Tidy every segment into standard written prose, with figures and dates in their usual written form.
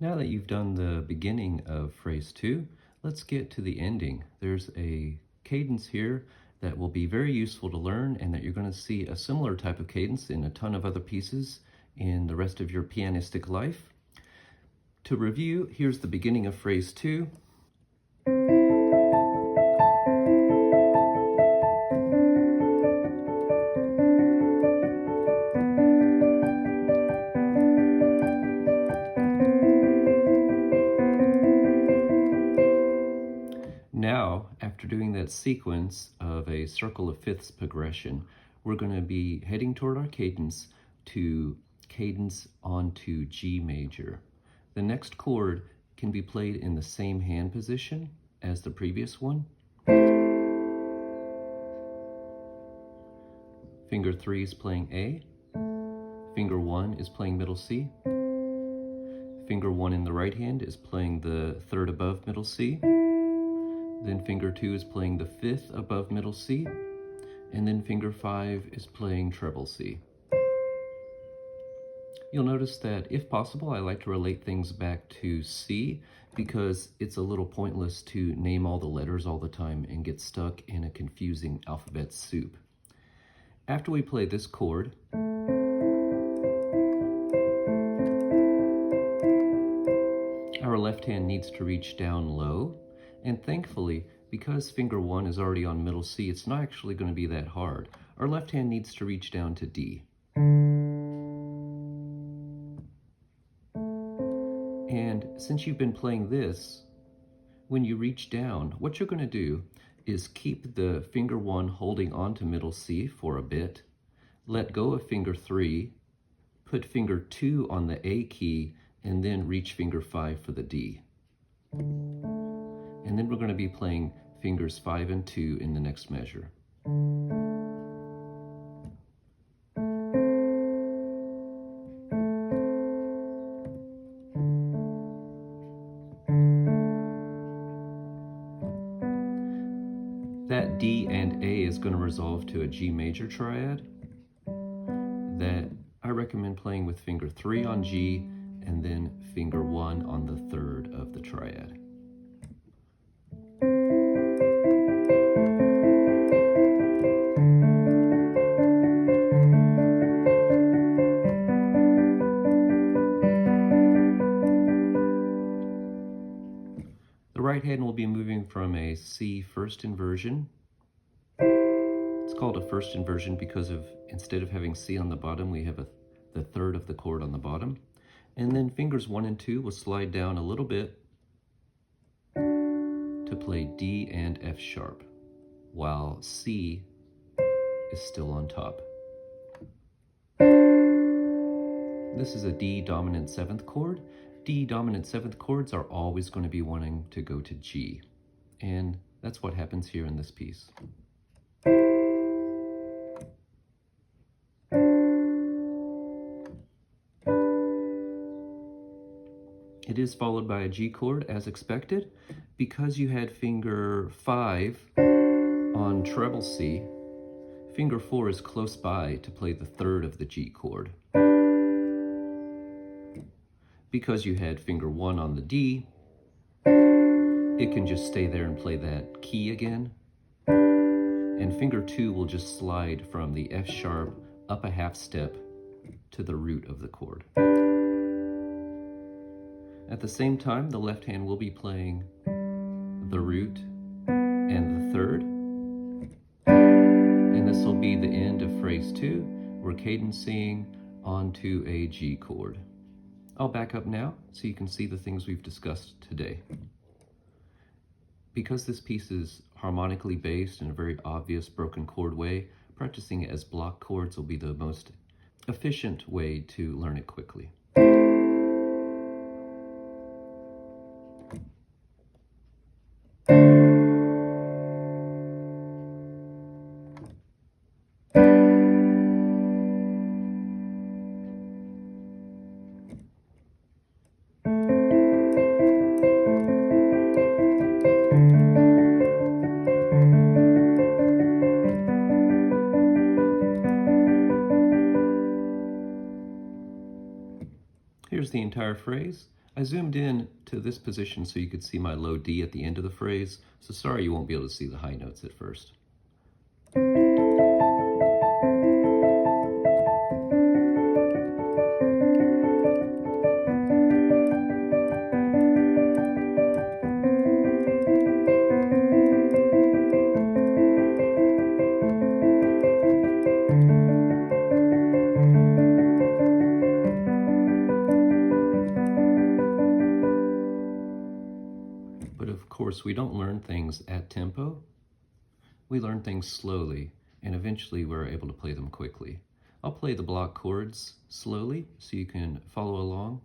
Now that you've done the beginning of phrase 2, let's get to the ending. There's a cadence here that will be very useful to learn, and that you're going to see a similar type of cadence in a ton of other pieces in the rest of your pianistic life. To review, here's the beginning of phrase 2. Now, after doing that sequence of a circle of fifths progression, we're going to be heading toward our cadence to cadence onto G major. The next chord can be played in the same hand position as the previous one. Finger 3 is playing A. Finger 1 is playing middle C. Finger 1 in the right hand is playing the third above middle C. Then finger 2 is playing the fifth above middle C, and then finger 5 is playing treble C. You'll notice that, if possible, I like to relate things back to C, because it's a little pointless to name all the letters all the time and get stuck in a confusing alphabet soup. After we play this chord, our left hand needs to reach down low. And thankfully, because finger 1 is already on middle C, it's not actually going to be that hard. Our left hand needs to reach down to D. And since you've been playing this, when you reach down, what you're going to do is keep the finger 1 holding on to middle C for a bit, let go of finger 3, put finger 2 on the A key, and then reach finger 5 for the D. And then we're going to be playing fingers 5 and 2 in the next measure. That D and A is going to resolve to a G major triad that I recommend playing with finger 3 on G and then finger 1 on the third of the triad. The right hand will be moving from a C first inversion. It's called a first inversion because instead of having C on the bottom, we have the third of the chord on the bottom. And then fingers 1 and 2 will slide down a little bit to play D and F sharp, while C is still on top. This is a D dominant 7th chord. D dominant 7th chords are always going to be wanting to go to G, and that's what happens here in this piece. It is followed by a G chord as expected. Because you had finger 5 on treble C, finger 4 is close by to play the third of the G chord. Because you had finger 1 on the D, it can just stay there and play that key again. And finger 2 will just slide from the F sharp up a half step to the root of the chord. At the same time, the left hand will be playing the root and the third. And this will be the end of phrase 2. We're cadencing onto a G chord. I'll back up now so you can see the things we've discussed today. Because this piece is harmonically based in a very obvious broken chord way, practicing it as block chords will be the most efficient way to learn it quickly. Here's the entire phrase. I zoomed in to this position so you could see my low D at the end of the phrase, so sorry you won't be able to see the high notes at first. But of course, we don't learn things at tempo. We learn things slowly, and eventually we're able to play them quickly. I'll play the block chords slowly so you can follow along.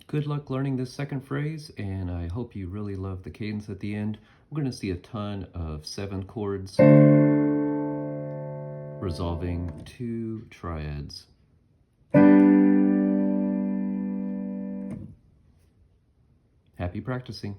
Good luck learning this second phrase, and I hope you really love the cadence at the end. We're going to see a ton of 7 chords resolving 2 triads. Happy practicing.